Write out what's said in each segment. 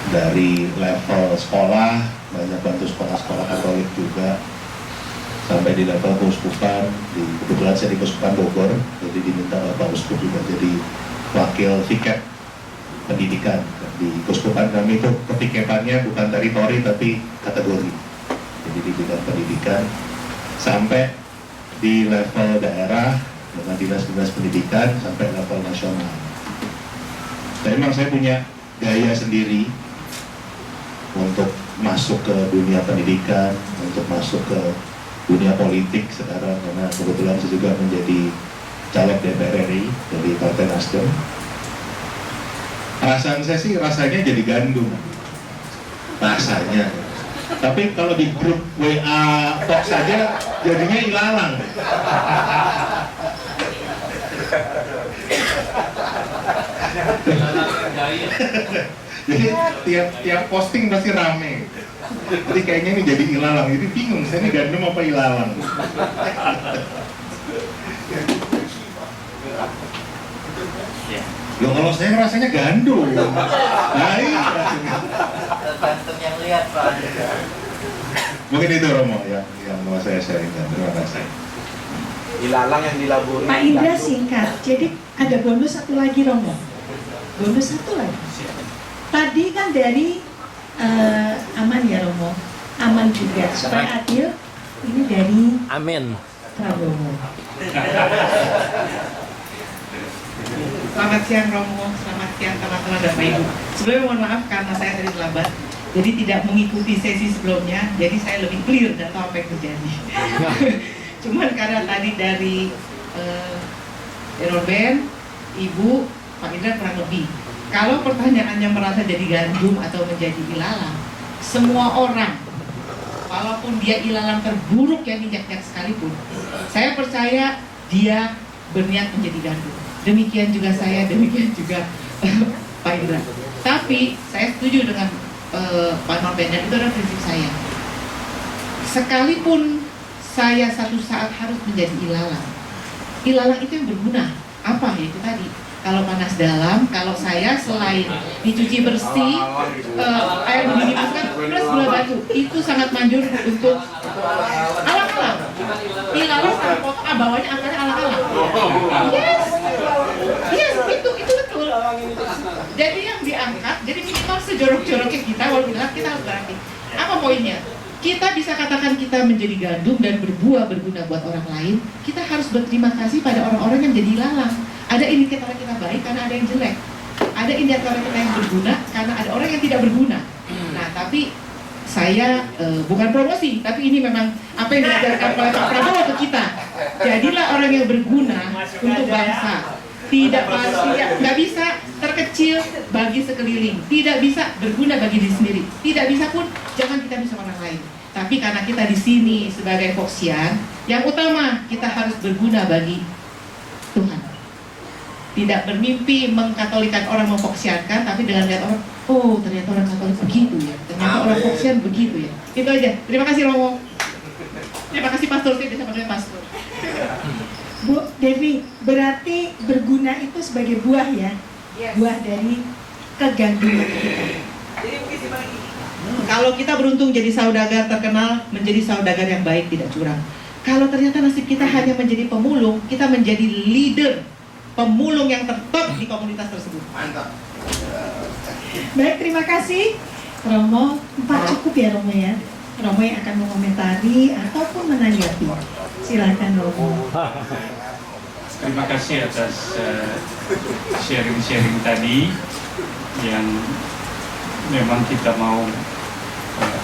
dari level sekolah, banyak bantu sekolah-sekolah Katolik juga, sampai di level keuskupan. Kebetulan saya di Keuskupan Bogor, jadi diminta Bapak Uskup juga jadi wakil viket pendidikan. Di Keuskupan kami itu kepiketannya bukan teritori tapi kategori, jadi di bidang pendidikan, sampai di level daerah dengan dinas-dinas pendidikan sampai level nasional. Dan memang saya punya gaya sendiri untuk masuk ke dunia pendidikan, untuk masuk ke dunia politik sekarang, karena kebetulan saya juga menjadi caleg DPR RI dari Partai Nasdem. Perasaan saya sih rasanya jadi gandum, rasanya. Tapi kalau di grup WA Fox saja jadinya ilalang. Jadi tiap posting pasti rame. Jadi kayaknya ini jadi ilalang. Jadi bingung, saya ini gandum apa ilalang. Loh, kalau saya rasanya gandum. Nah, iya. Tergantung yang lihat, Pak. Mungkin itu Romo yang mau saya sharingkan. Terima kasih. Ilalang yang dilaburi. Pak Indra singkat, jadi ada bonus satu lagi Romo. Bonus satu lagi. Tadi kan dari aman ya Romo, aman juga supaya adil. Ini dari Amin. Prabowo. Selamat siang Romo, selamat siang teman-teman dan Bapak Ibu. Sebelumnya mohon maaf karena saya tadi terlambat, jadi tidak mengikuti sesi sebelumnya, jadi saya lebih clear dan tahu apa yang terjadi. Cuman karena tadi dari Robin, Ibu, Pak Indra kurang lebih. Kalau pertanyaannya merasa jadi gandum atau menjadi ilalang, semua orang, walaupun dia ilalang terburuk yang injak-injak sekalipun, saya percaya dia berniat menjadi gandum. Demikian juga saya, demikian juga Pak Indra. Tapi saya setuju dengan Pak Norben, dan itu adalah prinsip saya. Sekalipun saya satu saat harus menjadi ilalang, ilalang itu yang berguna. Apa ya itu tadi? Kalau panas dalam, kalau saya selain dicuci bersih, air didimaskan plus gula batu, itu sangat manjur untuk alang-alang. Ilalang sampai potong, bawahnya akarnya alang-alang. Yes, yes, itu betul. Jadi yang diangkat, jadi minimal sejorok-joroknya kita, walaupun kita harus berarti. Apa poinnya? Kita bisa katakan kita menjadi gandum dan berbuah berguna buat orang lain. Kita harus berterima kasih pada orang-orang yang jadi ilalang. Ada indikator kita baik karena ada yang jelek. Ada indikator kita yang berguna karena ada orang yang tidak berguna. Nah, tapi saya bukan promosi, tapi ini memang apa yang diajarkan oleh Pak Prabowo ke kita. Jadilah orang yang berguna untuk bangsa. Tidak pasti, nggak bisa terkecil bagi sekeliling, tidak bisa berguna bagi diri sendiri, tidak bisa pun jangan kita bisa orang lain. Tapi karena kita di sini sebagai Foxian, yang utama kita harus berguna bagi Tuhan. Tidak bermimpi mengkatolikan orang, memfoksiankan, tapi dengan lihat orang, oh ternyata orang Katolik begitu ya, ternyata orang Foxian begitu ya. Itu aja. Terima kasih Romo. Terima kasih Pastor, saya bisa panggil Pastor. Bu Devi, berarti berguna itu sebagai buah ya? Yes. Buah dari keganduman kita. Kalau kita beruntung jadi saudagar terkenal, menjadi saudagar yang baik, tidak curang. Kalau ternyata nasib kita hanya menjadi pemulung, kita menjadi leader pemulung yang tertop di komunitas tersebut. Mantap. Baik, terima kasih Romo. 4 cukup ya Romo ya. Romo yang akan mengomentari ataupun menanggapi. Silakan Romo. Terima kasih atas sharing-sharing tadi yang memang kita mau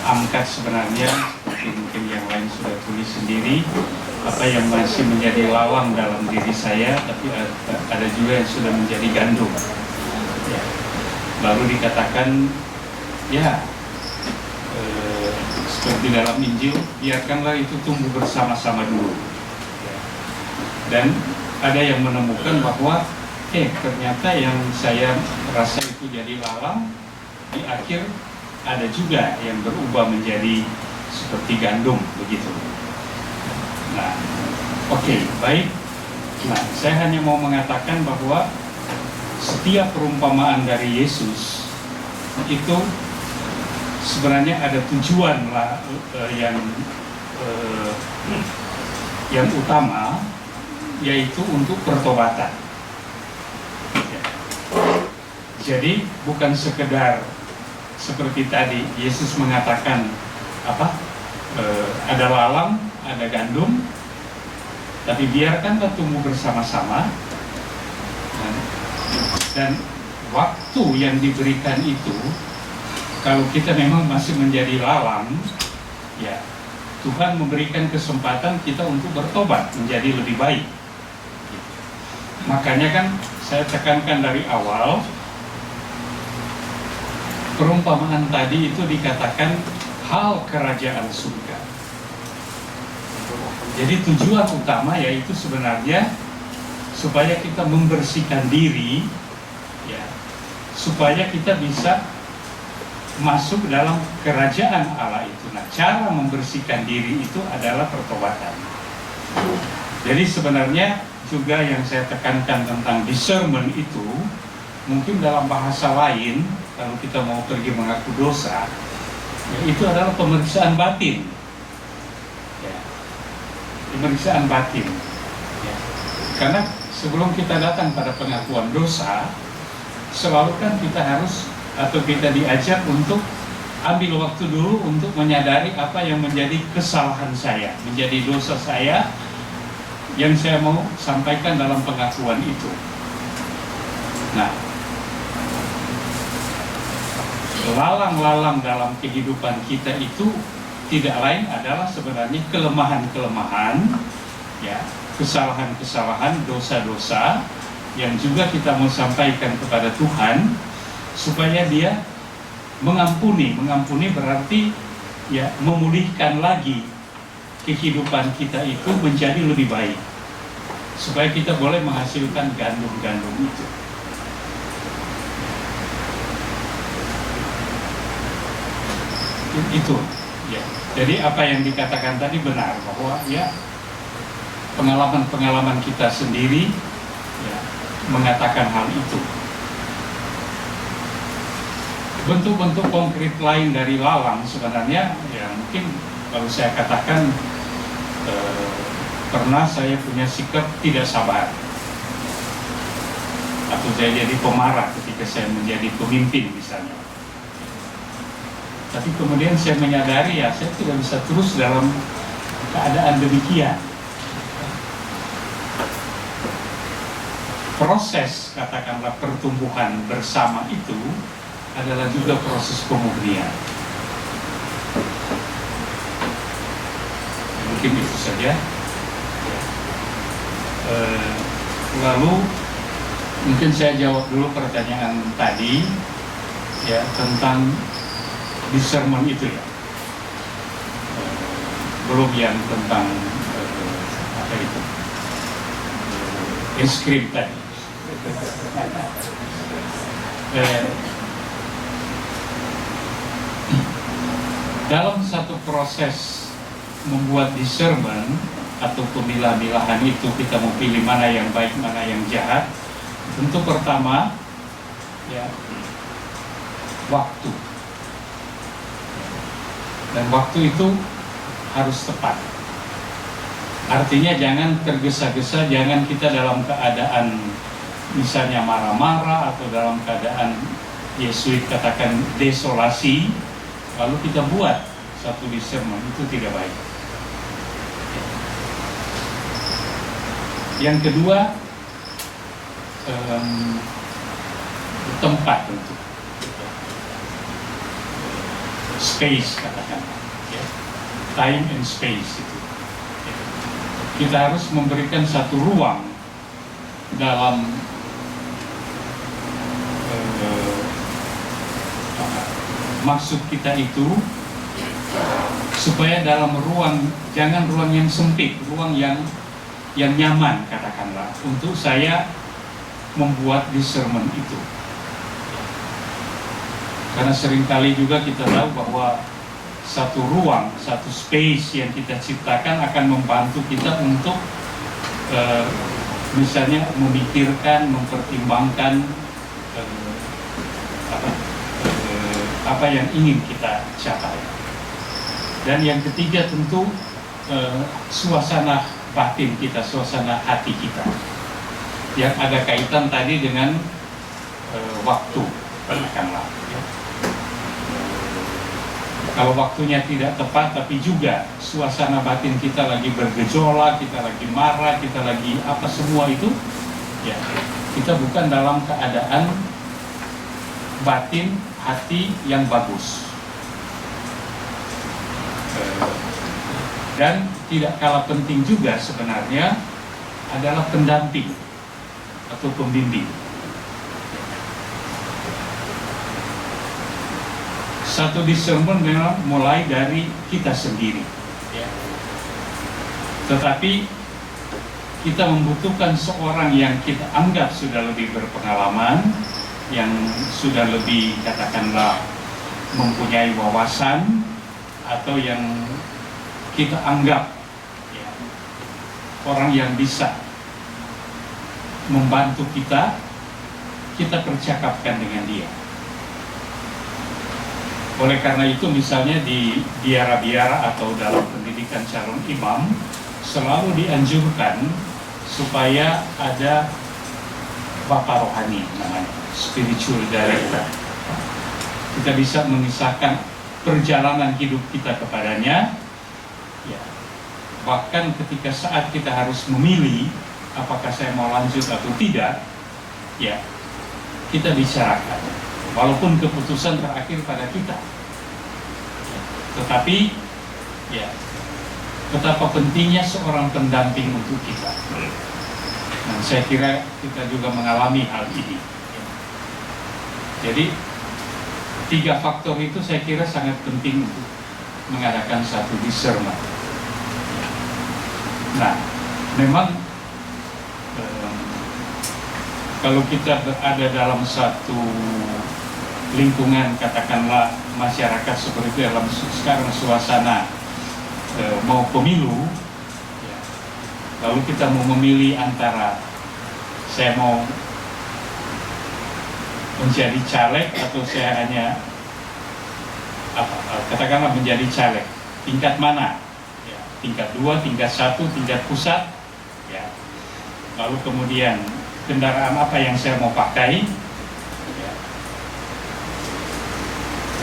angkat sebenarnya, seperti mungkin yang lain sudah tulis sendiri, apa yang masih menjadi lawang dalam diri saya, tapi ada juga yang sudah menjadi gandum. Ya. Baru dikatakan, ya seperti dalam Injil, biarkanlah itu tumbuh bersama-sama dulu. Ya. Dan ada yang menemukan bahwa ternyata yang saya rasa itu jadi lalang, di akhir ada juga yang berubah menjadi seperti gandum begitu. Nah, oke, baik. Nah, saya hanya mau mengatakan bahwa setiap perumpamaan dari Yesus itu sebenarnya ada tujuan lah yang utama, yaitu untuk pertobatan. Ya. Jadi bukan sekedar seperti tadi Yesus mengatakan ada lalang, ada gandum, tapi biarkanlah tumbuh bersama-sama, dan waktu yang diberikan itu, kalau kita memang masih menjadi lalang, ya Tuhan memberikan kesempatan kita untuk bertobat menjadi lebih baik. Makanya kan saya tekankan dari awal, perumpamaan tadi itu dikatakan hal kerajaan surga. Jadi tujuan utama yaitu sebenarnya supaya kita membersihkan diri, ya, supaya kita bisa masuk dalam kerajaan Allah itu. Nah, cara membersihkan diri itu adalah pertobatan. Jadi sebenarnya juga yang saya tekankan tentang discernment itu, mungkin dalam bahasa lain, kalau kita mau pergi mengaku dosa, ya, itu adalah pemeriksaan batin. Ya, pemeriksaan batin. Ya. Karena sebelum kita datang pada pengakuan dosa, selalu kan kita harus atau kita diajak untuk ambil waktu dulu untuk menyadari apa yang menjadi kesalahan saya, menjadi dosa saya yang saya mau sampaikan dalam pengakuan itu. Nah, lalang-lalang dalam kehidupan kita itu tidak lain adalah sebenarnya kelemahan-kelemahan, ya, kesalahan-kesalahan, dosa-dosa yang juga kita mau sampaikan kepada Tuhan supaya Dia mengampuni. Mengampuni berarti ya memulihkan lagi kehidupan kita itu menjadi lebih baik, supaya kita boleh menghasilkan gandum-gandum itu. Itu ya. Jadi apa yang dikatakan tadi benar, bahwa ya pengalaman-pengalaman kita sendiri ya mengatakan hal itu. Bentuk-bentuk konkret lain dari lalang sebenarnya ya mungkin kalau saya katakan pernah saya punya sikap tidak sabar, atau saya jadi pemarah ketika saya menjadi pemimpin misalnya. Tapi kemudian saya menyadari ya saya tidak bisa terus dalam keadaan demikian. Proses katakanlah pertumbuhan bersama itu adalah juga proses pemurnian. Mungkin itu saja. Lalu mungkin saya jawab dulu pertanyaan tadi ya tentang discernment itu ya. Belum yang tentang apa itu? Es krim tadi. Dalam satu proses membuat discernment atau pemilah-milahan itu, kita mau pilih mana yang baik, mana yang jahat. Tentu pertama ya waktu, dan waktu itu harus tepat. Artinya jangan tergesa-gesa, jangan kita dalam keadaan misalnya marah-marah atau dalam keadaan Yesuit katakan desolasi, lalu kita buat satu discernment, itu tidak baik. Yang kedua, tempat untuk space katakan, ya. Time and space itu. Kita harus memberikan satu ruang dalam maksud kita itu, supaya dalam ruang, jangan ruang yang sempit, ruang yang nyaman katakanlah, untuk saya membuat discernment itu. Karena seringkali juga kita tahu bahwa satu ruang, satu space yang kita ciptakan akan membantu kita untuk misalnya memikirkan, mempertimbangkan apa yang ingin kita capai. Dan yang ketiga tentu suasana batin kita, suasana hati kita, yang ada kaitan tadi dengan waktu, katakanlah. Ya. Kalau waktunya tidak tepat, tapi juga suasana batin kita lagi bergejolak, kita lagi marah, kita lagi apa semua itu, ya kita bukan dalam keadaan batin hati yang bagus. Dan tidak kalah penting juga sebenarnya adalah pendamping atau pembimbing. Satu discernment memang mulai dari kita sendiri, ya. Tetapi kita membutuhkan seorang yang kita anggap sudah lebih berpengalaman, yang sudah lebih katakanlah mempunyai wawasan, atau yang kita anggap ya, orang yang bisa membantu kita percakapkan dengan dia. Oleh karena itu misalnya di biara-biara atau dalam pendidikan calon imam selalu dianjurkan supaya ada bapak rohani namanya, spiritual director. Kita bisa mengisahkan perjalanan hidup kita kepadanya, ya. Bahkan ketika saat kita harus memilih apakah saya mau lanjut atau tidak, ya kita bicarakan, walaupun keputusan terakhir pada kita, ya. Tetapi ya betapa pentingnya seorang pendamping untuk kita. Dan saya kira kita juga mengalami hal ini, ya. Jadi 3 faktor itu saya kira sangat penting untuk mengadakan satu discernment. Nah, memang kalau kita berada dalam satu lingkungan, katakanlah masyarakat seperti itu, dalam sekarang suasana mau pemilu, ya, lalu kita mau memilih antara saya mau menjadi caleg atau saya hanya katakanlah menjadi caleg, tingkat mana? Ya, tingkat 2, tingkat 1, tingkat pusat, ya. Lalu kemudian kendaraan apa yang saya mau pakai, ya,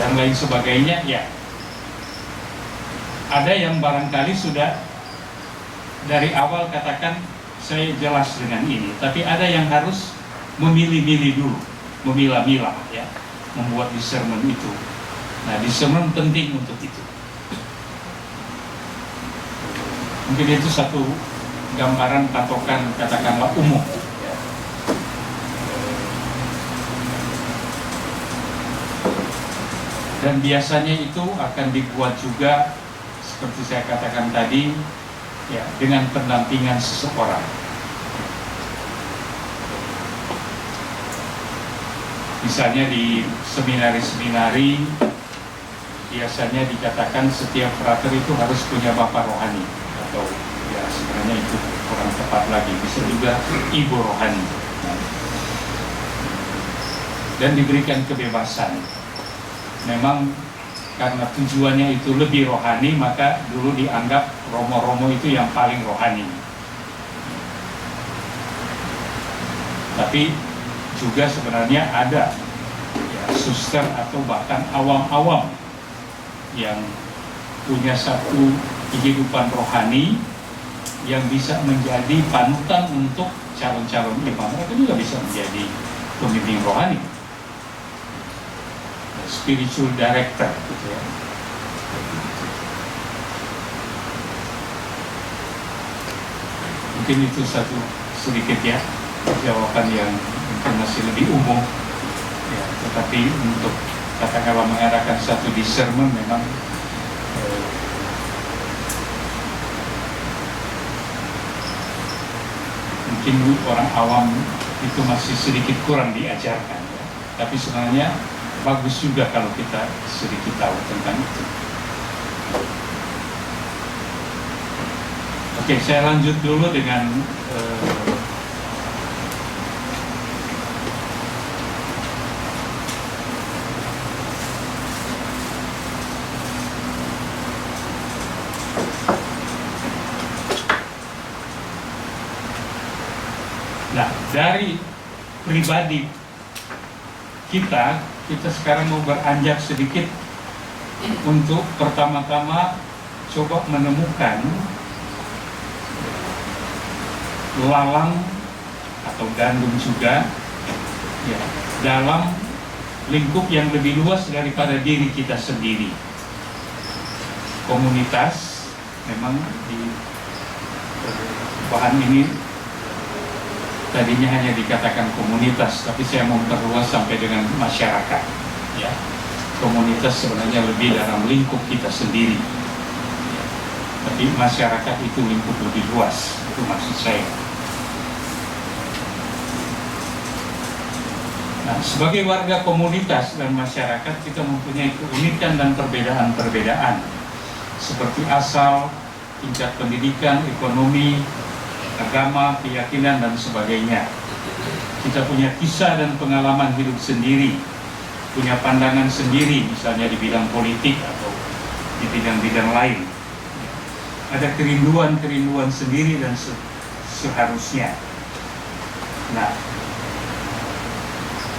dan lain sebagainya, ya. Ada yang barangkali sudah dari awal katakan saya jelas dengan ini, tapi ada yang harus memilih-milih dulu, memilah-milah, ya, membuat discernment itu. Nah, discernment penting untuk itu. Mungkin itu satu gambaran patokan katakanlah umum. Ya. Dan biasanya itu akan dibuat juga seperti saya katakan tadi, ya, dengan pendampingan seseorang. Misalnya di seminari-seminari biasanya dikatakan setiap frater itu harus punya bapak rohani, atau ya sebenarnya itu kurang tepat lagi, bisa juga ibu rohani. Dan diberikan kebebasan. Memang karena tujuannya itu lebih rohani, maka dulu dianggap romo-romo itu yang paling rohani. Tapi juga sebenarnya ada ya, suster atau bahkan awam-awam yang punya satu kehidupan rohani yang bisa menjadi panutan untuk calon-calon imam. Mereka juga bisa menjadi pemimpin rohani, spiritual director, gitu ya. Mungkin itu satu sedikit ya jawaban yang mungkin masih lebih umum, ya, tetapi untuk katakanlah mengadakan satu discernment memang mungkin orang awam itu masih sedikit kurang diajarkan, ya. Tapi sebenarnya bagus juga kalau kita sedikit tahu tentang itu. Oke, saya lanjut dulu dengan pribadi kita sekarang mau beranjak sedikit untuk pertama-tama coba menemukan lalang atau gandum juga ya, dalam lingkup yang lebih luas daripada diri kita sendiri. Komunitas memang di bahan ini tadinya hanya dikatakan komunitas, tapi saya memperluas sampai dengan masyarakat. Ya, komunitas sebenarnya lebih dalam lingkup kita sendiri, ya. Tapi masyarakat itu lingkup lebih luas, itu maksud saya. Nah, sebagai warga komunitas dan masyarakat kita mempunyai keunikan dan perbedaan-perbedaan seperti asal, tingkat pendidikan, ekonomi, agama, keyakinan, dan sebagainya. Kita punya kisah dan pengalaman hidup sendiri, punya pandangan sendiri, misalnya di bidang politik atau di bidang-bidang lain. Ada kerinduan-kerinduan sendiri dan seharusnya. Nah,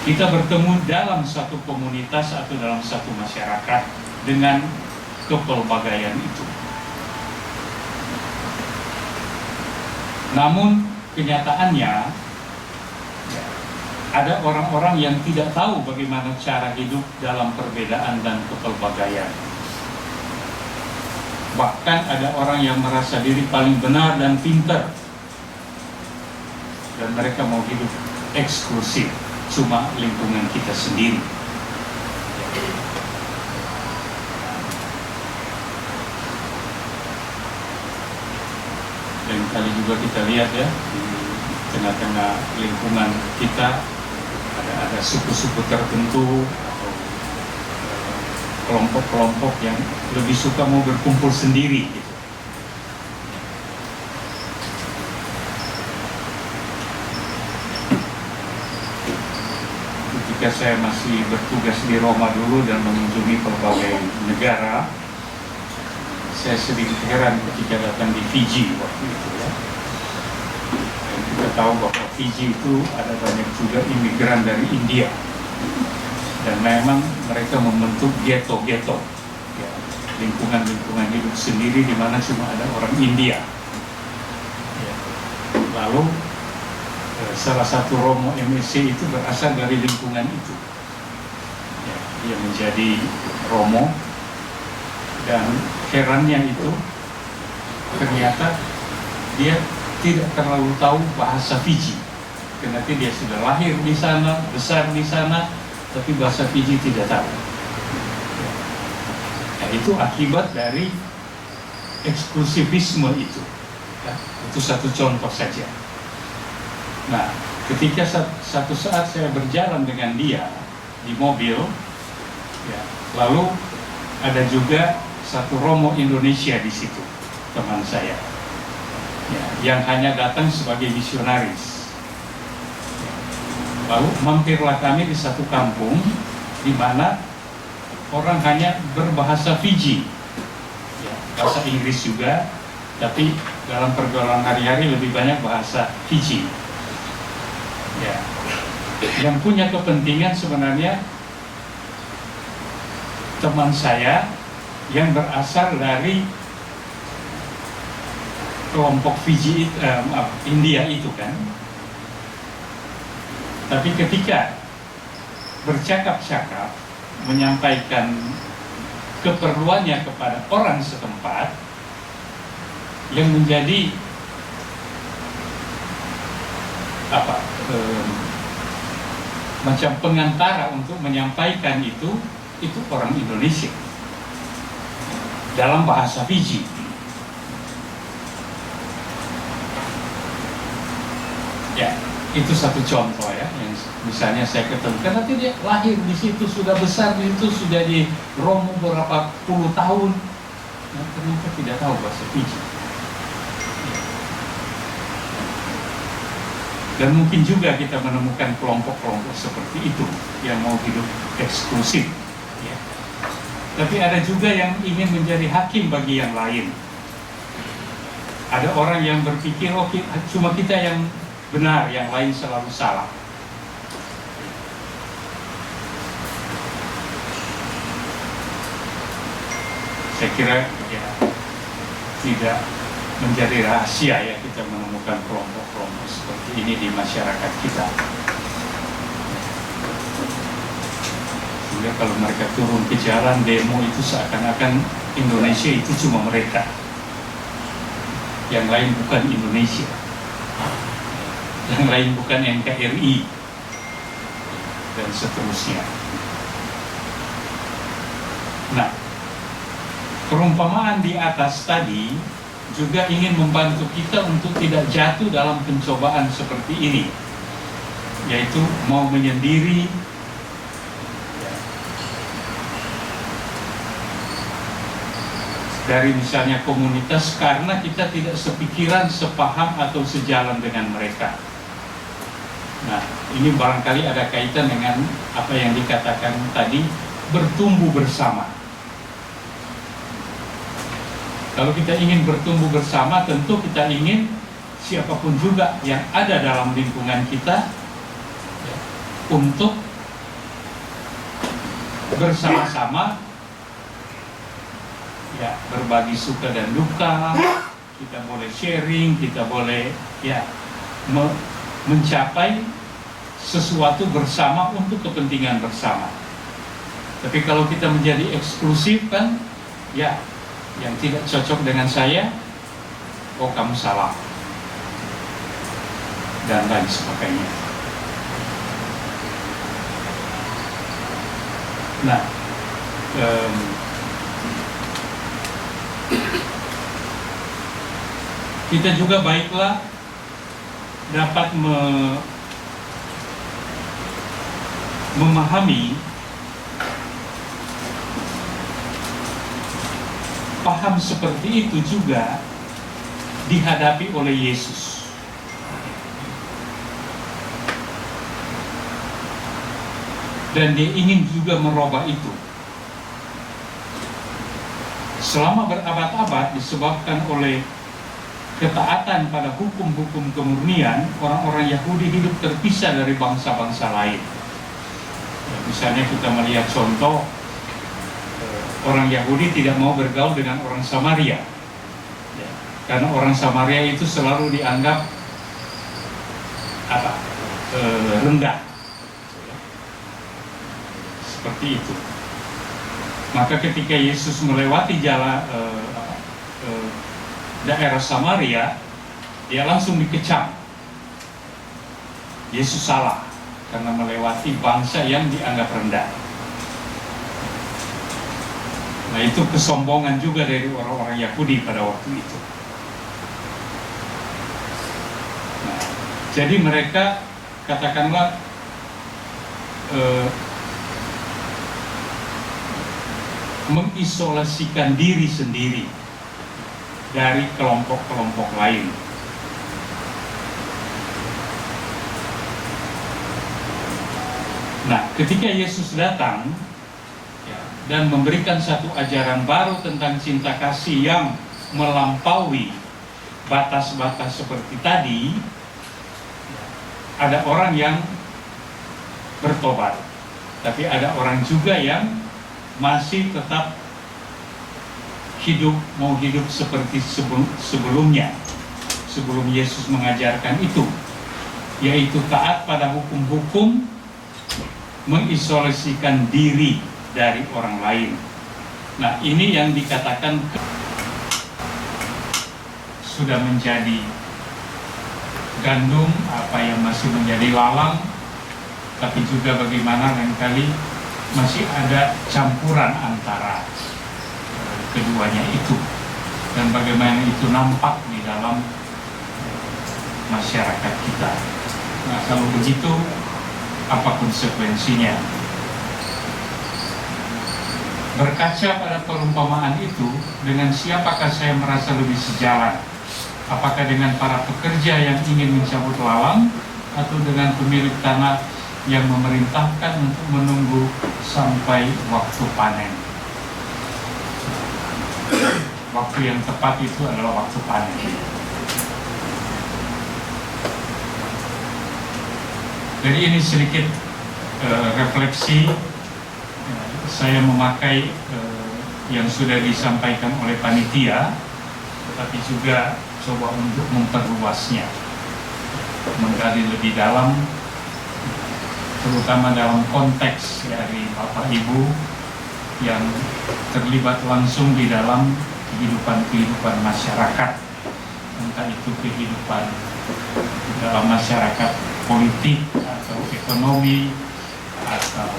kita bertemu dalam satu komunitas atau dalam satu masyarakat dengan kepelbagaian itu. Namun kenyataannya ya, ada orang-orang yang tidak tahu bagaimana cara hidup dalam perbedaan dan kepelbagaian. Bahkan ada orang yang merasa diri paling benar dan pintar, dan mereka mau hidup eksklusif, cuma lingkungan kita sendiri. Dan kali juga kita lihat ya, di tengah-tengah lingkungan kita ada suku-suku tertentu atau kelompok-kelompok yang lebih suka mau berkumpul sendiri gitu. Ketika saya masih bertugas di Roma dulu dan mengunjungi berbagai negara, saya sedikit heran ketika datang di Fiji waktu itu ya. Dan kita tahu bahwa Fiji itu ada banyak juga imigran dari India, dan memang mereka membentuk ghetto-ghetto ya, lingkungan-lingkungan hidup sendiri di mana cuma ada orang India ya. Lalu salah satu Romo MSC itu berasal dari lingkungan itu ya, dia menjadi Romo, dan herannya itu ternyata dia tidak terlalu tahu bahasa Fiji, karena dia sudah lahir di sana, besar di sana, tapi bahasa Fiji tidak tahu. Nah, itu akibat dari eksklusivisme itu ya, itu satu contoh saja. Nah, ketika satu saat saya berjalan dengan dia di mobil ya, lalu ada juga satu Romo Indonesia di situ, teman saya ya, yang hanya datang sebagai misionaris ya. Lalu mampirlah kami di satu kampung di mana orang hanya berbahasa Fiji ya, bahasa Inggris juga, tapi dalam pergaulan hari-hari lebih banyak bahasa Fiji ya. Yang punya kepentingan sebenarnya teman saya yang berasal dari kelompok Fiji, India itu kan. Tapi ketika bercakap-cakap, menyampaikan keperluannya kepada orang setempat, yang menjadi macam pengantara untuk menyampaikan itu orang Indonesia dalam bahasa Fiji. Ya, itu satu contoh ya, yang misalnya saya ketemu, karena dia lahir di situ, sudah besar di situ, sudah di Romo berapa puluh tahun, nah, ternyata tidak tahu bahasa Fiji. Dan mungkin juga kita menemukan kelompok-kelompok seperti itu yang mau hidup eksklusif ya. Tapi ada juga yang ingin menjadi hakim bagi yang lain. Ada orang yang berpikir, oh cuma kita yang benar, yang lain selalu salah. Saya kira ya tidak menjadi rahasia ya kita menemukan kelompok-kelompok seperti ini di masyarakat kita. Sehingga kalau mereka turun ke jalan demo itu seakan-akan Indonesia itu cuma mereka, yang lain bukan Indonesia, yang lain bukan NKRI, dan seterusnya. Nah, perumpamaan di atas tadi juga ingin membantu kita untuk tidak jatuh dalam pencobaan seperti ini, yaitu mau menyendiri, dari misalnya komunitas karena kita tidak sepikiran, sepaham atau sejalan dengan mereka. Nah, ini barangkali ada kaitan dengan apa yang dikatakan tadi, bertumbuh bersama. Kalau kita ingin bertumbuh bersama, tentu kita ingin siapapun juga yang ada dalam lingkungan kita ya, untuk bersama-sama ya, berbagi suka dan duka. Kita boleh sharing, kita boleh ya mencapai sesuatu bersama untuk kepentingan bersama. Tapi kalau kita menjadi eksklusif kan, ya yang tidak cocok dengan saya, oh kamu salah, dan lain sebagainya. Nah, kita juga baiklah dapat memahami, paham seperti itu juga dihadapi oleh Yesus. Dan dia ingin juga merubah itu. Selama berabad-abad disebabkan oleh ketaatan pada hukum-hukum kemurnian, orang-orang Yahudi hidup terpisah dari bangsa-bangsa lain. Ya, misalnya kita melihat contoh, orang Yahudi tidak mau bergaul dengan orang Samaria, ya, karena orang Samaria itu selalu dianggap rendah, seperti itu. Maka ketika Yesus melewati jalan daerah Samaria, dia langsung dikecam. Yesus salah karena melewati bangsa yang dianggap rendah. Nah, itu kesombongan juga dari orang-orang Yahudi pada waktu itu. Nah, jadi mereka katakanlah mengisolasikan diri sendiri dari kelompok-kelompok lain. Nah, ketika Yesus datang dan memberikan satu ajaran baru tentang cinta kasih yang melampaui batas-batas seperti tadi, ada orang yang bertobat, tapi ada orang juga yang masih tetap mau hidup seperti sebelumnya, sebelum Yesus mengajarkan itu, yaitu taat pada hukum-hukum, mengisolasikan diri dari orang lain. Nah, ini yang dikatakan sudah menjadi gandum, apa yang masih menjadi lalang, tapi juga bagaimana lain-kali masih ada campuran antara keduanya itu, dan bagaimana itu nampak di dalam masyarakat kita. Nah, kalau begitu, apa konsekuensinya? Berkaca pada perumpamaan itu, dengan siapakah saya merasa lebih sejalan? Apakah dengan para pekerja yang ingin mencabut lalang, atau dengan pemilik tanah yang memerintahkan untuk menunggu sampai waktu panen? Waktu yang tepat itu adalah waktu panen. Jadi ini sedikit refleksi. Saya memakai yang sudah disampaikan oleh panitia, tetapi juga coba untuk memperluasnya, menggali lebih dalam, terutama dalam konteks dari Bapak Ibu yang terlibat langsung di dalam kehidupan masyarakat, entah itu kehidupan dalam masyarakat politik atau ekonomi atau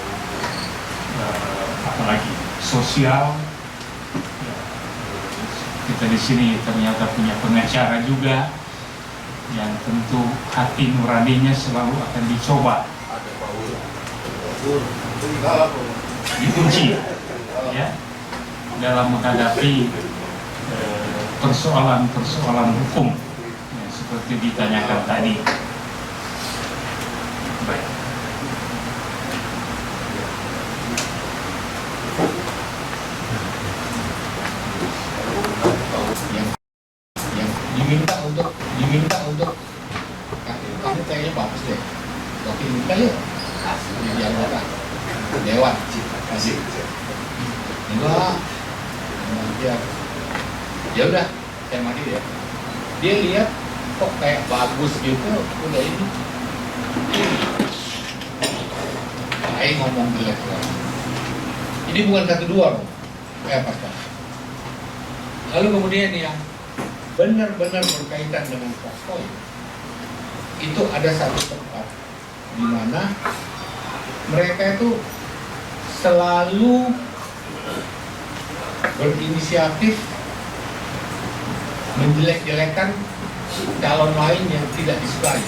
apalagi sosial. Ya, kita di sini ternyata punya pengacara juga yang tentu hati nuraninya selalu akan dicoba, diuji ya dalam menghadapi persoalan hukum ya, seperti ditanyakan tadi. Baik. Yang diminta untuk kamu kayaknya bagus deh. Wakil minta yuk. Jadi anggota dewan. Kasih. Enggak. Ya udah, saya mati ya. Dia lihat kok kayak bagus gitu, udah ini. Saya ngomong jelek loh. Ini bukan satu dua loh. Kayak apa? Lalu kemudian yang benar-benar berkaitan dengan Poskoy, itu ada satu tempat di mana mereka itu selalu berinisiatif menjelek-jelekan calon lain yang tidak disukai.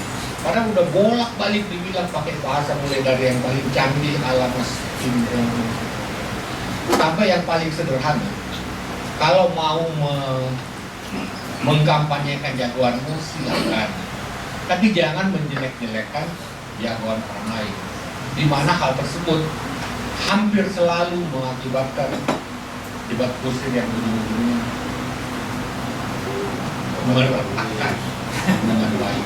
Padahal udah bolak-balik dibilang pakai bahasa mulai dari yang paling canggih ala Mas Indra sampai yang paling sederhana. Kalau mau mengkampanyekan jagoanmu silakan, tapi jangan menjelek-jelekan jagoan orang lain. Di mana hal tersebut hampir selalu mengakibatkan debat kusir yang ujung-ujungnya meretakkan dengan baik.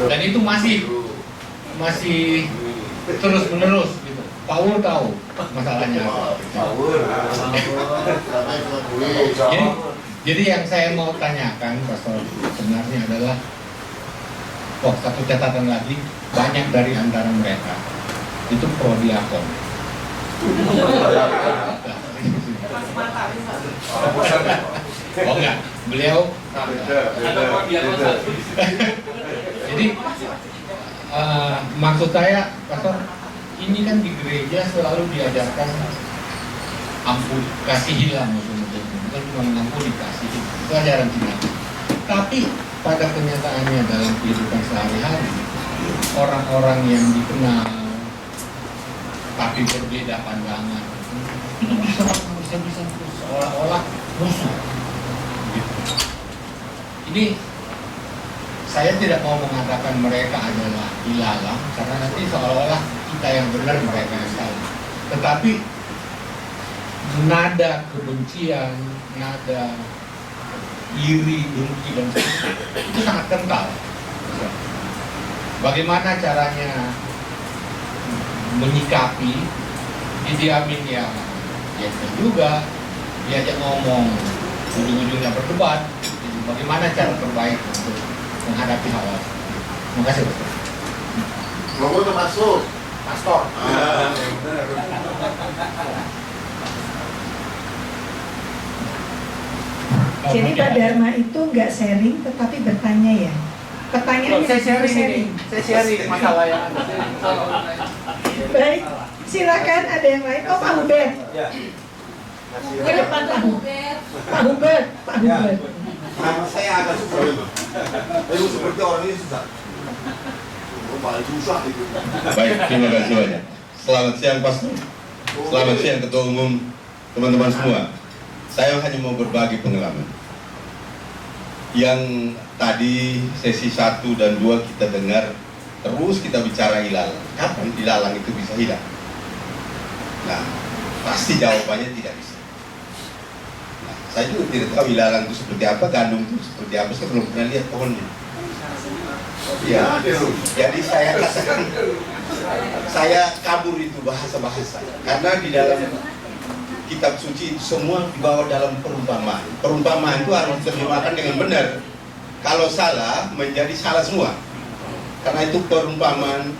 Dan itu masih terus menerus gitu. Paul tahu masalahnya apa. Jadi yang saya mau tanyakan Pastor sebenarnya adalah satu catatan lagi, banyak dari antara mereka itu pro diakon. Oh enggak, beliau jadi maksud saya Pastor, ini kan di gereja selalu diajarkan ampun, kasihilah musuh-musuh, bukan cuma mengampuni, kasihi, itu ajaran Cina. Tapi pada kenyataannya dalam kehidupan sehari-hari, orang-orang yang dikenal tapi berbeda pandangan itu bisa seolah-olah musuh. Gitu. Ini saya tidak mau mengatakan mereka adalah ilalang karena nanti seolah-olah kita yang benar, mereka yang salah. Tetapi nada kebencian, nada iri, dengki dan sebagainya itu sangat kental. Bagaimana caranya menyikapi, didiamin ya juga, diajak ngomong, ujung-ujungnya berdebat. Jadi bagaimana cara terbaik untuk menghadapi hal hal. Terima kasih, Pastor. Ngomong ke masuk. Pastor. Jadi Pak Dharma itu nggak sharing tetapi bertanya ya. Pertanyaannya Saya sharing masalah yang ada. Baik, silakan ada yang lain. Oh, Pak Hubert. Ke depan Pak Hubert. Pak Hubert. Nama saya agak susah memang. Tapi seperti orang ini susah. Paling susah itu. Baik, terima kasih banyak. Selamat siang Pastor. Selamat siang Ketua Umum, teman-teman semua. Saya hanya mau berbagi pengalaman. Yang tadi sesi 1 dan 2 kita dengar, terus kita bicara ilalang. Kapan ilalang itu bisa hilang? Nah, pasti jawabannya tidak bisa. Nah, saya juga tidak tahu ilalang itu seperti apa, gandum itu seperti apa, saya belum pernah lihat pohonnya. Ya, jadi saya katakan saya kabur itu bahasa-bahasa karena di dalam kitab suci itu semua dibawa dalam perumpamaan. Perumpamaan itu harus diterjemahkan dengan benar. Kalau salah menjadi salah semua. Karena itu perumpamaan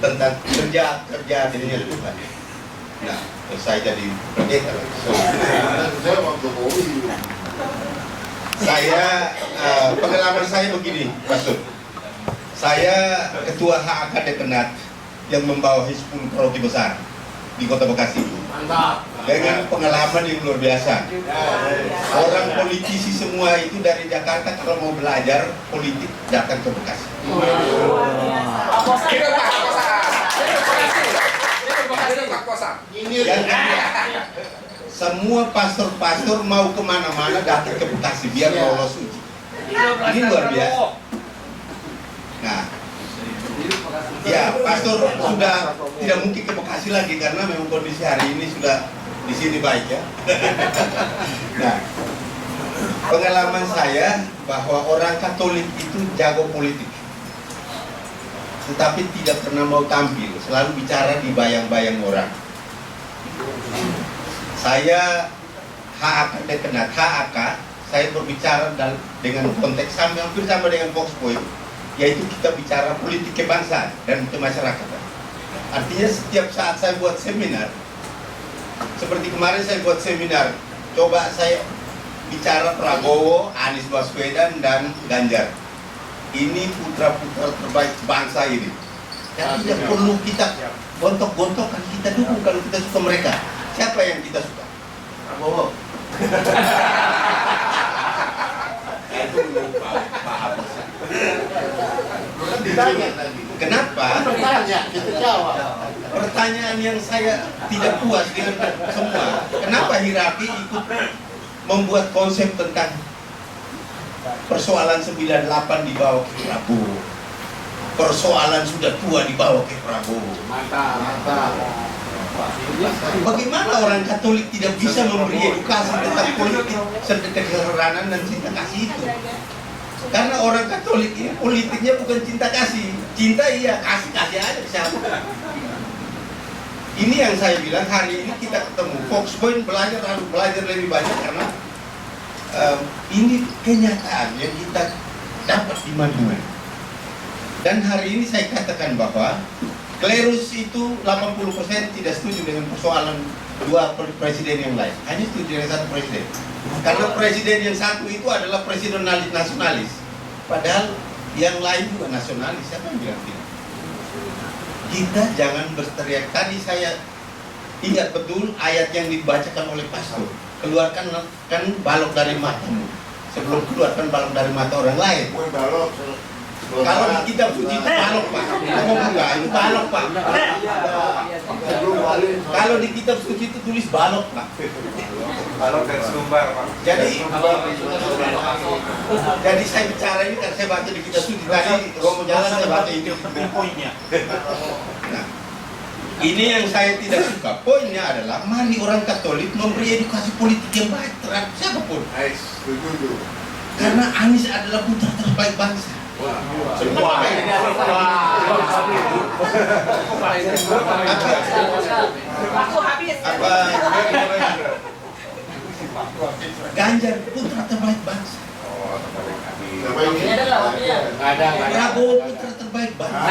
tentang kerja dirinya Tuhan. Nah, saya jadi pendeta. Saya pengalaman saya begini, Pastor. Saya ketua HAK Dekenat yang membawahi 10 paroki besar di Kota Bekasi. Dengan pengalaman yang luar biasa. Orang politisi semua itu dari Jakarta kalau mau belajar politik datang ke Bekasi. Yang kedua, semua pastor-pastor mau kemana-mana datang ke Bekasi biar lolos uji. Ini luar biasa. Nah, ya pastor sudah tidak mungkin ke Bekasi lagi karena memang kondisi hari ini sudah di sini baik ya. Nah, pengalaman saya bahwa orang Katolik itu jago politik, tetapi tidak pernah mau tampil, selalu bicara di bayang-bayang orang. Saya HAK Dekenat, HAK, saya berbicara dengan konteks hampir sama dengan Foxpoint, yaitu kita bicara politik kebangsaan dan kemasyarakatan. Artinya setiap saat saya buat seminar, seperti kemarin saya buat seminar, coba saya bicara Prabowo, Anies Baswedan, dan Ganjar. Ini putra-putra terbaik bangsa ini. Dan tidak perlu kita gontok-gontokan, kita dukung kalau kita suka mereka. Siapa yang kita suka? Prabowo. Itu paham. Kenapa? Kita jawab. Pertanyaan yang saya tidak puas dengan semua. Kenapa hierarki ikut membuat konsep tentang persoalan 98 dibawa ke Prabowo, persoalan sudah tua dibawa ke Prabowo. Mantap. Bagaimana orang Katolik tidak bisa memberi edukasi tentang politik, kesederhanaan dan cinta kasih itu? Karena orang Katolik ini politiknya bukan cinta kasih. Cinta iya, kasih aja siapa. Ini yang saya bilang hari ini kita ketemu Foxpoint harus belajar lebih banyak karena ini kenyataan yang kita dapat di mana-mana. Dan hari ini saya katakan bahwa klerus itu 80% tidak setuju dengan persoalan dua presiden yang lain, hanya setuju dengan satu presiden. Karena presiden yang satu itu adalah presiden nasionalis, padahal yang lain juga nasionalis. Siapa yang bilang tidak? Kita jangan berteriak. Tadi saya ingat betul ayat yang dibacakan oleh pastor. Keluarkan kan balok dari matamu sebelum keluarkan balok dari mata orang lain. Kalau di kitab suci itu balok pak, itu balok pak. Kalau di kitab suci itu tulis balok pak. Balok dan sumbar pak. Jadi saya bicara ini karena saya baca di kitab suci tadi. Romo jalan saya baca ini poinnya. Nah, ini yang saya tidak suka. Poinnya adalah mari orang Katolik memberi edukasi politik yang baik terhadap siapapun. Karena Anies adalah putra terbaik bangsa. Semua. Apa? Ganjar putra terbaik bangsa. Prabowo putra terbaik bangsa.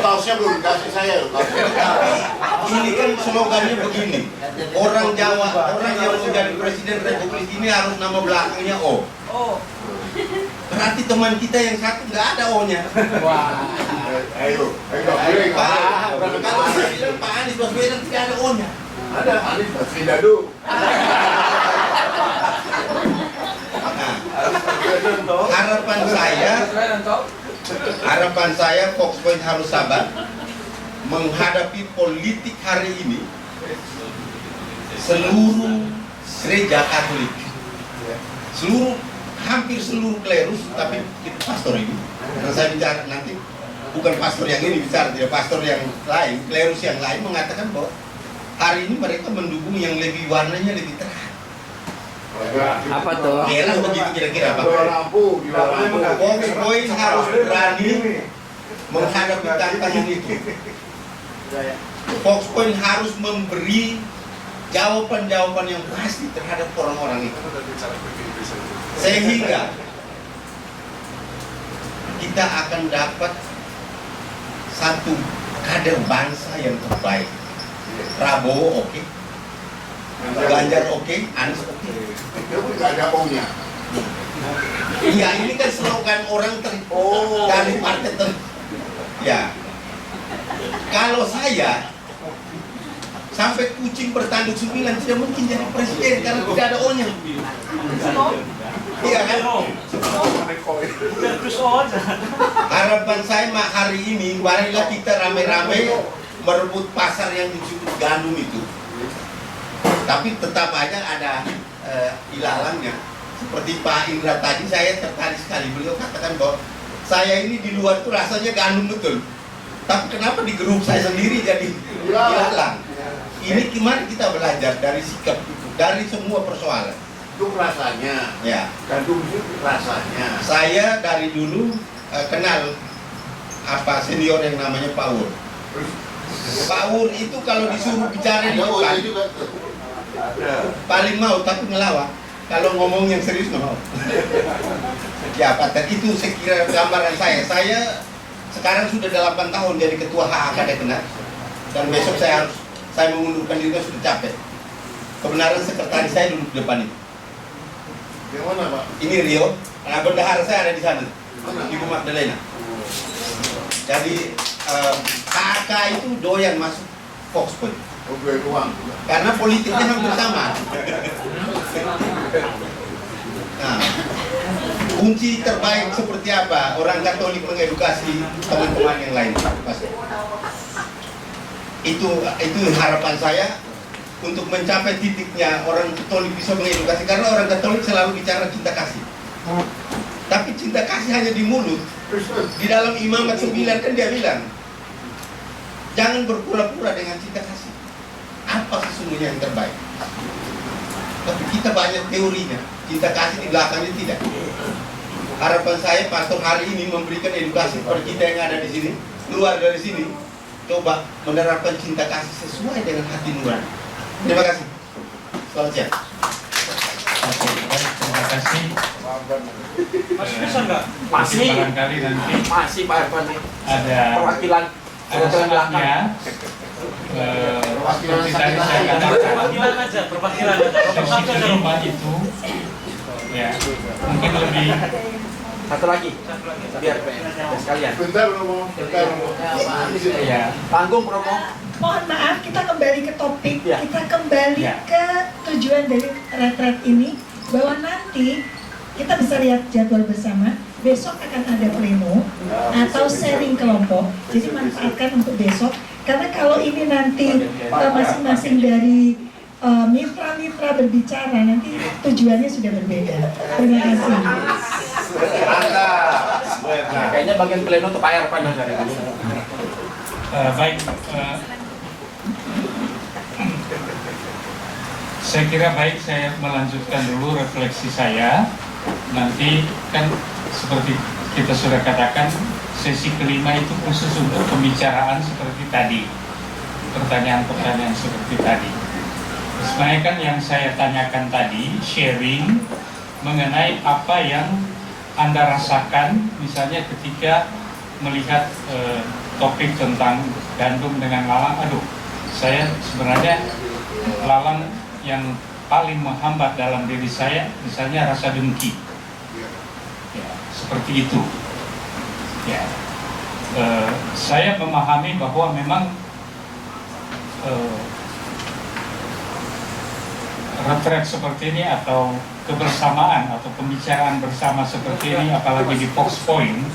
Kaosnya belum dikasih saya loh. Ini kan slogannya begini. Orang Jawa, orang yang mau jadi presiden Republik ini harus nama belakangnya O. Berarti teman kita yang satu nggak ada O-nya. Wah. Ayo. Kalau saya bilang Pak Anies Baswedan tidak ada O-nya. Ada Anies Baswedan dulu. Nah, harapan saya Foxpoint harus sabar menghadapi politik hari ini. Seluruh gereja Katolik, hampir seluruh klerus, tapi pastor ini, karena saya bicara nanti bukan pastor yang ini bicara, tidak pastor yang lain, klerus yang lain mengatakan bahwa hari ini mereka mendukung yang lebih warnanya lebih terang. Apa tuh? Merah begitu kira-kira Pak. Foxpoint Foxpoint harus berani menghadapi tantangan itu. Fox Point harus memberi jawaban-jawaban yang pasti terhadap orang-orang itu, sehingga kita akan dapat satu kader bangsa yang terbaik. Prabowo oke, Ganjar oke, Anies oke. Nggak ada O-nya. Iya, ini kan slogan orang dari partai ya. Kalau saya sampai kucing bertanduk 9 tidak mungkin jadi presiden karena tidak ada O-nya. Iya kan? Harapan saya hari ini, marilah kita rame-rame merebut pasar yang disebut gandum itu. Tapi tetap aja ada ilalangnya. Seperti Pak Indra tadi, saya tertarik sekali. Beliau katakan bahwa saya ini di luar itu rasanya gandum betul. Tapi kenapa di grup saya sendiri jadi ilalang? Ini kemarin kita belajar dari sikap itu, dari semua persoalan. Itu rasanya. Ya. Gandum itu rasanya. Saya dari dulu kenal senior yang namanya Pak Wur. Pak Wur itu kalau disuruh bicara di depan paling mau, tapi ngelawak. Kalau ngomong yang serius nggak mau. Ya, Pak, itu saya kira gambaran saya. Saya sekarang sudah 8 tahun jadi ketua HAK Dekenas, dan besok saya mengundurkan diri, sudah capek. Kebenaran sekretaris saya duduk di depan itu. Yang mana, Pak? Ini Rio, karena bendahara saya ada di sana, Ibu Magdalena. Jadi HAK itu doyan masuk Fox Point. Oke, uang. Karena politiknya hampir sama. Nah, kunci terbaik seperti apa orang Katolik mengedukasi teman-teman yang lain, pasti. Itu harapan saya untuk mencapai titiknya orang Katolik bisa mengedukasi, karena orang Katolik selalu bicara cinta kasih. Tapi cinta kasih hanya di mulut. Di dalam Imamat 9 kan dia bilang, jangan berpura-pura dengan cinta kasih. Apa sesungguhnya yang terbaik? Tapi kita banyak teorinya, cinta kasih di belakangnya tidak. Harapan saya pastor hari ini memberikan edukasi kepada kita yang ada di sini, keluar dari sini, coba menerapkan cinta kasih sesuai dengan hati nurani. Terima kasih. Selamat siang. Oke, baik, terima kasih. Masih bisa nggak? Masih. Barangkali nanti Masih Pak Irfan nih. ada Perwakilan saatnya. Seperti tadi saya katakan, Perwakilan aja. sesi kelima itu ya mungkin lebih Satu lagi. Biar sekalian. Bentar, Romo. ya Panggung promo. Mohon maaf, kita kembali ke topik, Ya. kita kembali Ya. ke tujuan dari retret ini, bahwa nanti kita bisa lihat jadwal bersama. Besok akan ada pleno atau sharing kelompok, jadi manfaatkan untuk besok. Karena kalau ini nanti masing-masing dari mitra-mitra berbicara, nanti tujuannya sudah berbeda. Terima kasih. Kayaknya bagian pleno untuk Pak Irfan dari dulu. baik. Saya kira baik saya melanjutkan dulu refleksi saya. Nanti kan seperti kita sudah katakan, sesi kelima itu khusus untuk pembicaraan seperti tadi, pertanyaan-pertanyaan seperti tadi. Sebenarnya kan yang saya tanyakan tadi, sharing mengenai apa yang Anda rasakan, misalnya ketika melihat topik tentang gandum dengan lalang. Aduh, saya sebenarnya lalang yang paling menghambat dalam diri saya, misalnya rasa dengki. Ya, seperti itu. Ya, saya memahami bahwa memang retret seperti ini atau kebersamaan atau pembicaraan bersama seperti ini, apalagi di Fox Point,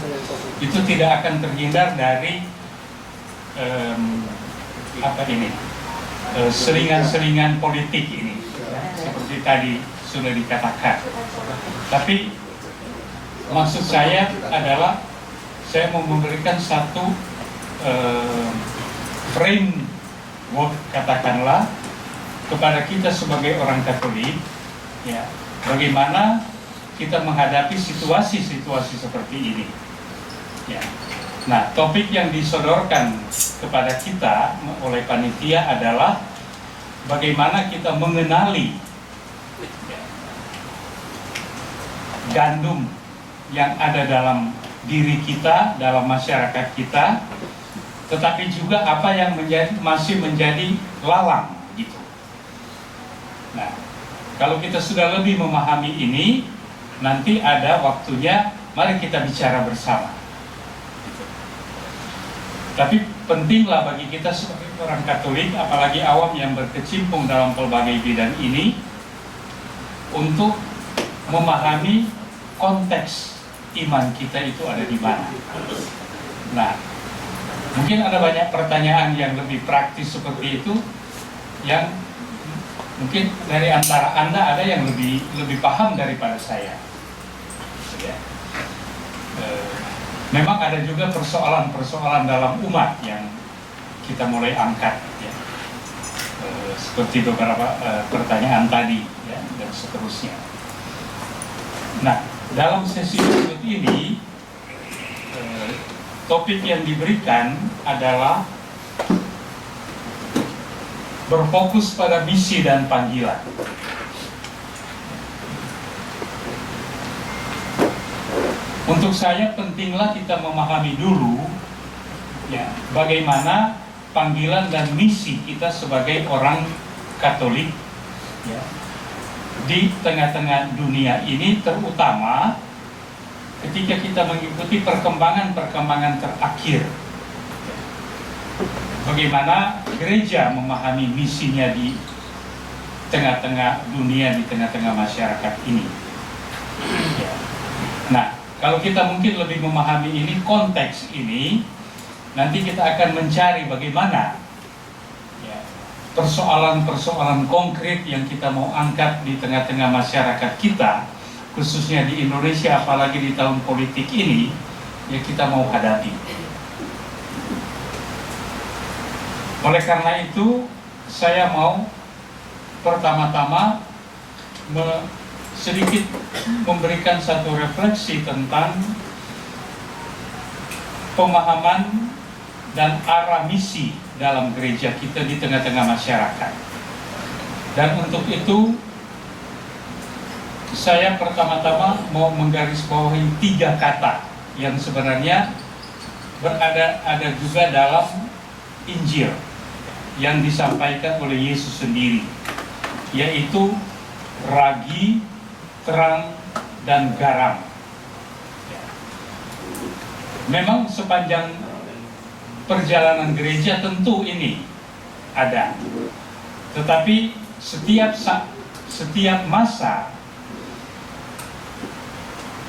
itu tidak akan terhindar dari selingan-selingan politik ini, seperti tadi sudah dikatakan. Tapi maksud saya adalah saya mau memberikan satu framework, katakanlah, kepada kita sebagai orang Katolik, ya, bagaimana kita menghadapi situasi-situasi seperti ini. Ya. Nah, topik yang disodorkan kepada kita oleh panitia adalah bagaimana kita mengenali gandum yang ada dalam diri kita, dalam masyarakat kita, tetapi juga apa yang masih menjadi lalang gitu. Nah, kalau kita sudah lebih memahami ini, nanti ada waktunya mari kita bicara bersama. Tapi pentinglah bagi kita sebagai orang Katolik, apalagi awam yang berkecimpung dalam pelbagai bidang ini, untuk memahami konteks iman kita itu ada di mana. Nah, mungkin ada banyak pertanyaan yang lebih praktis seperti itu, yang mungkin dari antara Anda ada yang lebih paham daripada saya. Ya. Memang ada juga persoalan-persoalan dalam umat yang kita mulai angkat, ya. Seperti beberapa pertanyaan tadi, ya, dan seterusnya. Nah, dalam sesi berikut ini, topik yang diberikan adalah berfokus pada misi dan panggilan. Untuk saya pentinglah kita memahami dulu, ya, bagaimana panggilan dan misi kita sebagai orang Katolik, ya, di tengah-tengah dunia ini, terutama ketika kita mengikuti perkembangan terakhir. Bagaimana gereja memahami misinya di tengah-tengah dunia, di tengah-tengah masyarakat ini. Ya. Nah, kalau kita mungkin lebih memahami ini, konteks ini, nanti kita akan mencari bagaimana, ya, persoalan-persoalan konkret yang kita mau angkat di tengah-tengah masyarakat kita, khususnya di Indonesia, apalagi di tahun politik ini, ya kita mau hadapi. Oleh karena itu, saya mau pertama-tama sedikit memberikan satu refleksi tentang pemahaman dan arah misi dalam gereja kita di tengah-tengah masyarakat. Dan untuk itu, saya pertama-tama mau menggarisbawahi 3 kata yang sebenarnya ada juga dalam Injil yang disampaikan oleh Yesus sendiri, yaitu ragi, terang, dan garam. Memang sepanjang perjalanan gereja tentu ini ada, tetapi setiap masa,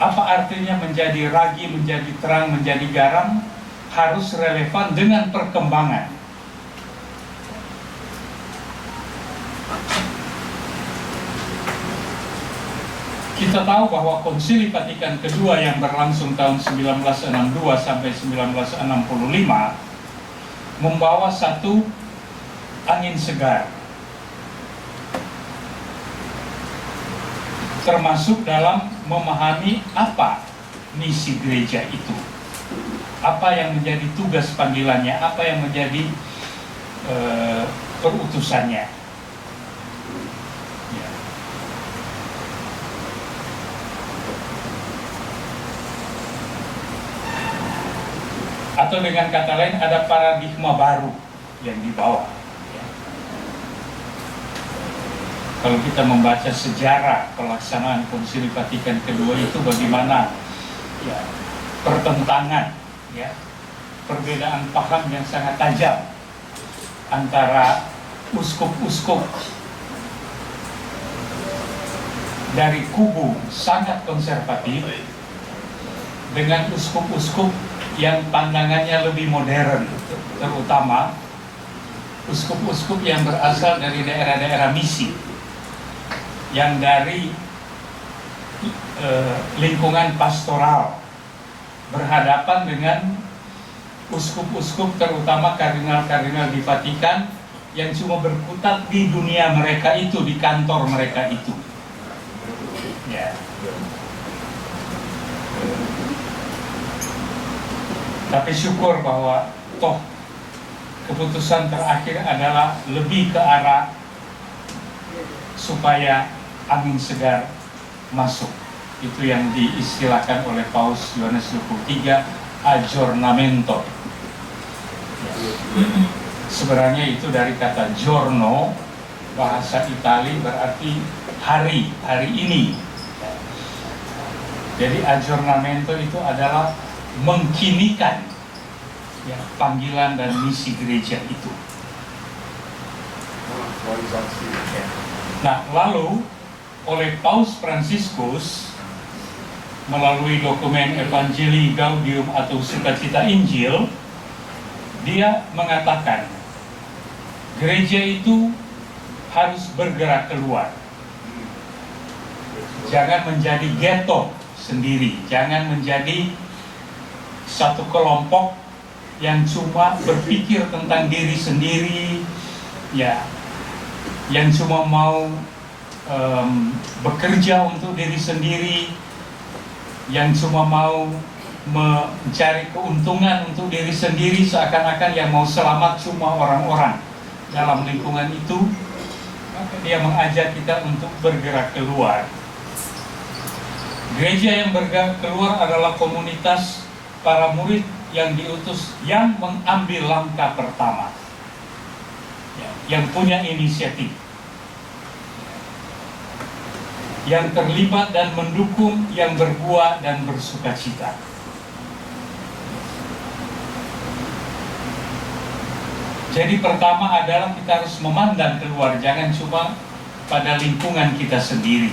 apa artinya menjadi ragi, menjadi terang, menjadi garam, harus relevan dengan perkembangan. Kita tahu bahwa Konsili Vatikan kedua yang berlangsung tahun 1962 sampai 1965 membawa satu angin segar, termasuk dalam memahami apa misi gereja itu, apa yang menjadi tugas panggilannya, apa yang menjadi perutusannya. Atau dengan kata lain, ada paradigma baru yang dibawa. Kalau kita membaca sejarah pelaksanaan Konsili Vatikan kedua itu, bagaimana, ya, pertentangan, ya, perbedaan paham yang sangat tajam antara uskup-uskup dari kubu sangat konservatif dengan uskup-uskup yang pandangannya lebih modern, terutama uskup-uskup yang berasal dari daerah-daerah misi, yang dari lingkungan pastoral, berhadapan dengan uskup-uskup, terutama kardinal-kardinal di Vatikan, yang cuma berkutat di dunia mereka itu, di kantor mereka itu. Ya. Tapi syukur bahwa toh keputusan terakhir adalah lebih ke arah supaya angin segar masuk. Itu yang diistilahkan oleh Paus Yohanes 23, aggiornamento. Sebenarnya itu dari kata giorno, bahasa Itali berarti hari ini. Jadi aggiornamento itu adalah mengkinikan ya, panggilan dan misi gereja itu. Nah, lalu oleh Paus Fransiskus melalui dokumen Evangelii Gaudium atau Sukacita Injil, dia mengatakan gereja itu harus bergerak keluar. Jangan menjadi ghetto sendiri, jangan menjadi satu kelompok yang cuma berpikir tentang diri sendiri, ya, yang cuma mau bekerja untuk diri sendiri, yang cuma mau mencari keuntungan untuk diri sendiri, seakan-akan yang mau selamat cuma orang-orang dalam lingkungan itu. Maka dia mengajak kita untuk bergerak keluar. Gereja yang bergerak keluar adalah komunitas para murid yang diutus, yang mengambil langkah pertama, ya, yang punya inisiatif, yang terlibat dan mendukung, yang berbuah dan bersukacita. Jadi pertama adalah kita harus memandang keluar, jangan cuma pada lingkungan kita sendiri.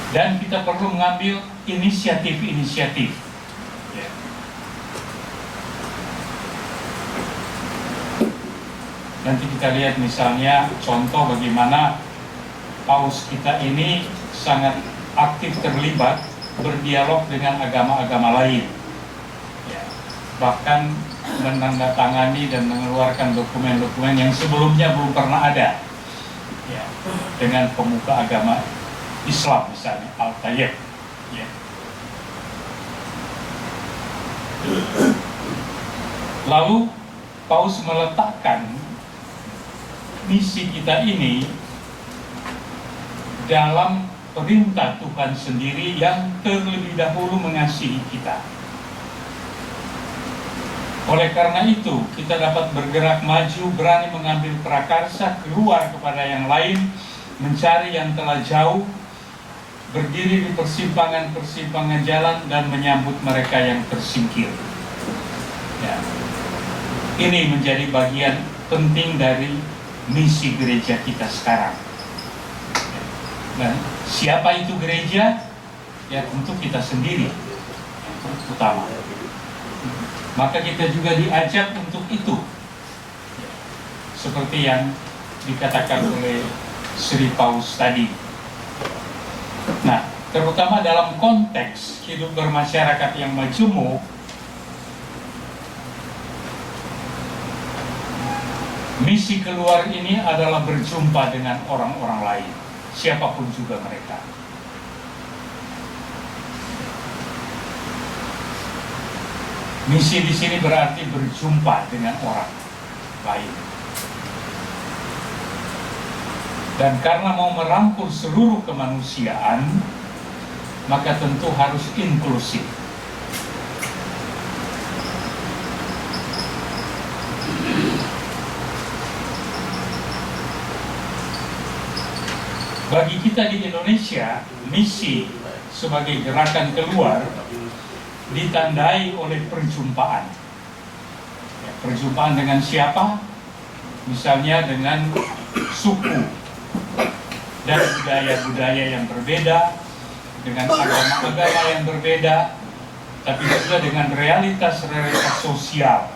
Dan kita perlu mengambil inisiatif-inisiatif. Ya. Nanti kita lihat misalnya contoh bagaimana Paus kita ini sangat aktif terlibat berdialog dengan agama-agama lain. Ya. Bahkan menandatangani dan mengeluarkan dokumen-dokumen yang sebelumnya belum pernah ada. Ya. Dengan pemuka agama Islam misalnya, Al-Tayyib, ya. Lalu Paus meletakkan misi kita ini dalam perintah Tuhan sendiri yang terlebih dahulu mengasihi kita. Oleh karena itu, kita dapat bergerak maju, berani mengambil prakarsa, keluar kepada yang lain, mencari yang telah jauh, berdiri di persimpangan-persimpangan jalan dan menyambut mereka yang tersingkir. Ya. Ini menjadi bagian penting dari misi gereja kita sekarang. Dan siapa itu gereja? Ya tentu kita sendiri yang utama. Maka kita juga diajak untuk itu. Seperti yang dikatakan oleh Sri Paus tadi. Nah, terutama dalam konteks hidup bermasyarakat yang majemuk, misi keluar ini adalah berjumpa dengan orang-orang lain, siapapun juga mereka. Misi di sini berarti berjumpa dengan orang lain. Dan karena mau merangkul seluruh kemanusiaan, maka tentu harus inklusif. Bagi kita di Indonesia, misi sebagai gerakan keluar ditandai oleh perjumpaan. Ya, perjumpaan dengan siapa? Misalnya dengan suku dan budaya-budaya yang berbeda, dengan agama-agama yang berbeda, tapi juga dengan realitas-realitas sosial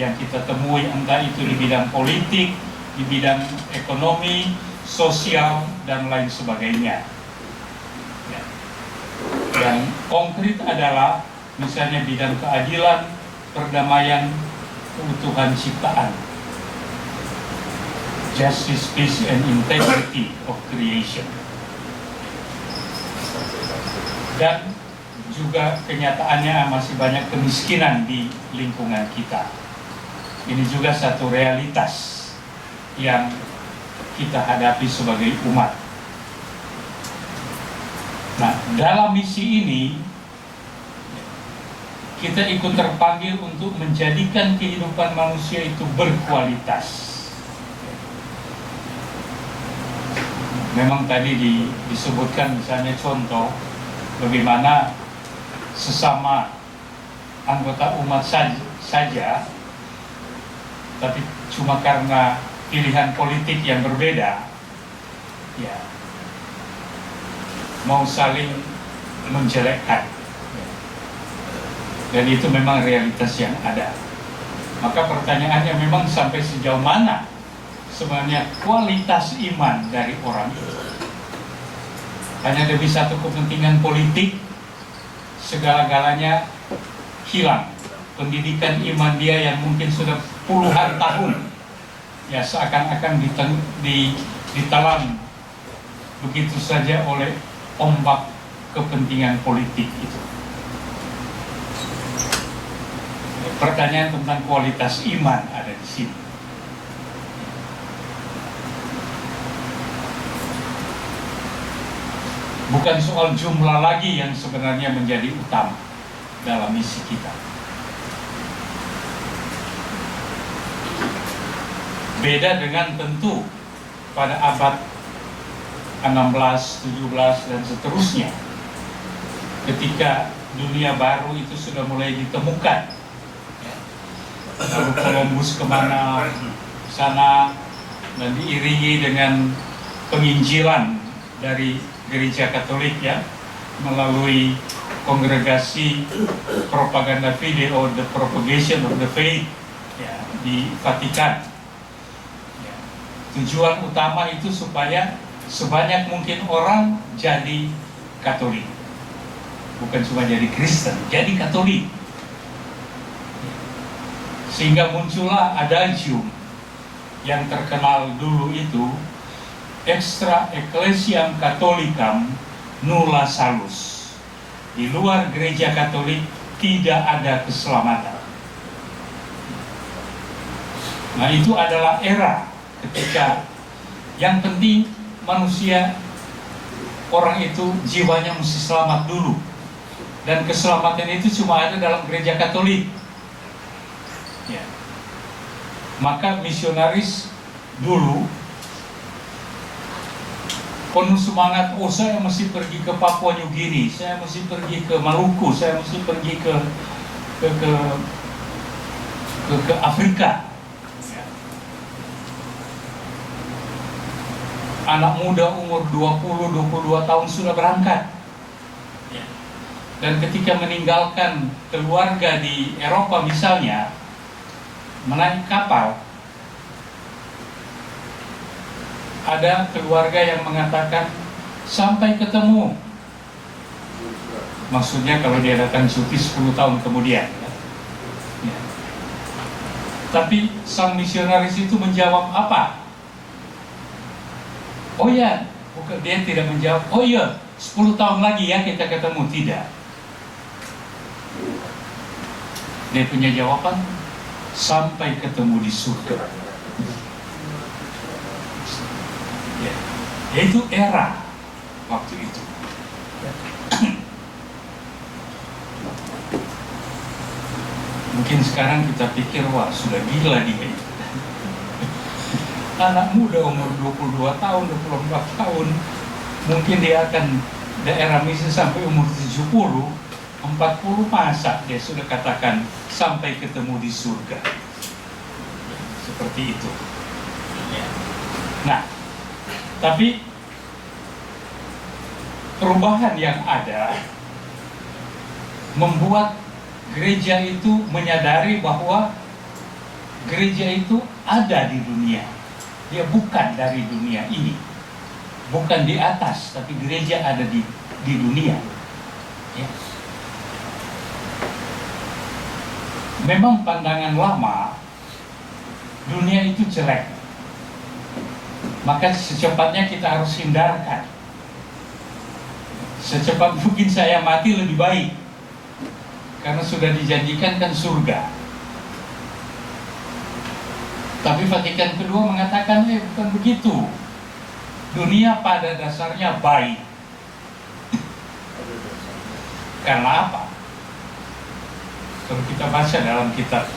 yang kita temui, entah itu di bidang politik, di bidang ekonomi, sosial, dan lain sebagainya. Ya. Dan konkret adalah misalnya bidang keadilan, perdamaian, keutuhan ciptaan. Justice, peace, and integrity of creation. dan juga kenyataannya masih banyak kemiskinan di lingkungan kita. Ini juga satu realitas yang kita hadapi sebagai umat. Nah, dalam misi ini kita ikut terpanggil untuk menjadikan kehidupan manusia itu berkualitas. Memang tadi disebutkan misalnya contoh bagaimana sesama anggota umat saja, tapi cuma karena pilihan politik yang berbeda, ya, mau saling menjelekkan. Dan itu memang realitas yang ada. Maka pertanyaannya memang sampai sejauh mana sebenarnya kualitas iman dari orang itu. Hanya demi satu kepentingan politik, segala-galanya hilang. Pendidikan iman dia yang mungkin sudah puluhan tahun, ya seakan-akan ditelan begitu saja oleh ombak kepentingan politik itu. Pertanyaan tentang kualitas iman ada di sini. Bukan soal jumlah lagi yang sebenarnya menjadi utama dalam misi kita. Beda dengan tentu pada abad 16, 17 dan seterusnya, ketika dunia baru itu sudah mulai ditemukan. Lalu Columbus kemana sana dan diiringi dengan penginjilan dari gereja Katolik, ya, melalui kongregasi propaganda fide or the propagation of the faith, ya, di Vatikan. Ya. Tujuan utama itu supaya sebanyak mungkin orang jadi Katolik, bukan cuma jadi Kristen, jadi Katolik. Sehingga muncullah adagium yang terkenal dulu itu, extra ecclesiam catholicam nulla salus. Di luar gereja Katolik tidak ada keselamatan. Nah, itu adalah era ketika yang penting manusia, orang itu jiwanya mesti selamat dulu. Dan keselamatan itu cuma ada dalam gereja Katolik. Ya. Maka misionaris dulu penuh semangat, oh saya mesti pergi ke Papua New Guinea, saya mesti pergi ke Maluku, saya mesti pergi ke Afrika. Ya. Anak muda umur 20-22 tahun sudah berangkat. Ya. Dan ketika meninggalkan keluarga di Eropa misalnya, menaik kapal, ada keluarga yang mengatakan sampai ketemu. Maksudnya kalau dia datang cuti 10 tahun kemudian, ya. Ya. Tapi sang misionaris itu menjawab apa? Oh ya, bukan, dia tidak menjawab, oh iya 10 tahun lagi ya kita ketemu. Tidak. Dia punya jawaban, sampai ketemu di surga. Ya, itu era waktu itu. Mungkin sekarang kita pikir, wah sudah gila dia. Anak muda umur 22 tahun, 24 tahun, mungkin dia akan daerah misi sampai umur 70, 40, masa dia sudah katakan sampai ketemu di surga. Seperti itu. Nah, tapi perubahan yang ada membuat gereja itu menyadari bahwa gereja itu ada di dunia. Dia bukan dari dunia ini, bukan di atas, tapi gereja ada di dunia. Ya. Memang pandangan lama, dunia itu jelek, maka secepatnya kita harus hindarkan. secepat mungkin saya mati lebih baik, karena sudah dijanjikan kan surga. Tapi Vatikan kedua mengatakan bukan begitu. Dunia pada dasarnya baik. Karena apa? Kalau kita baca dalam kitab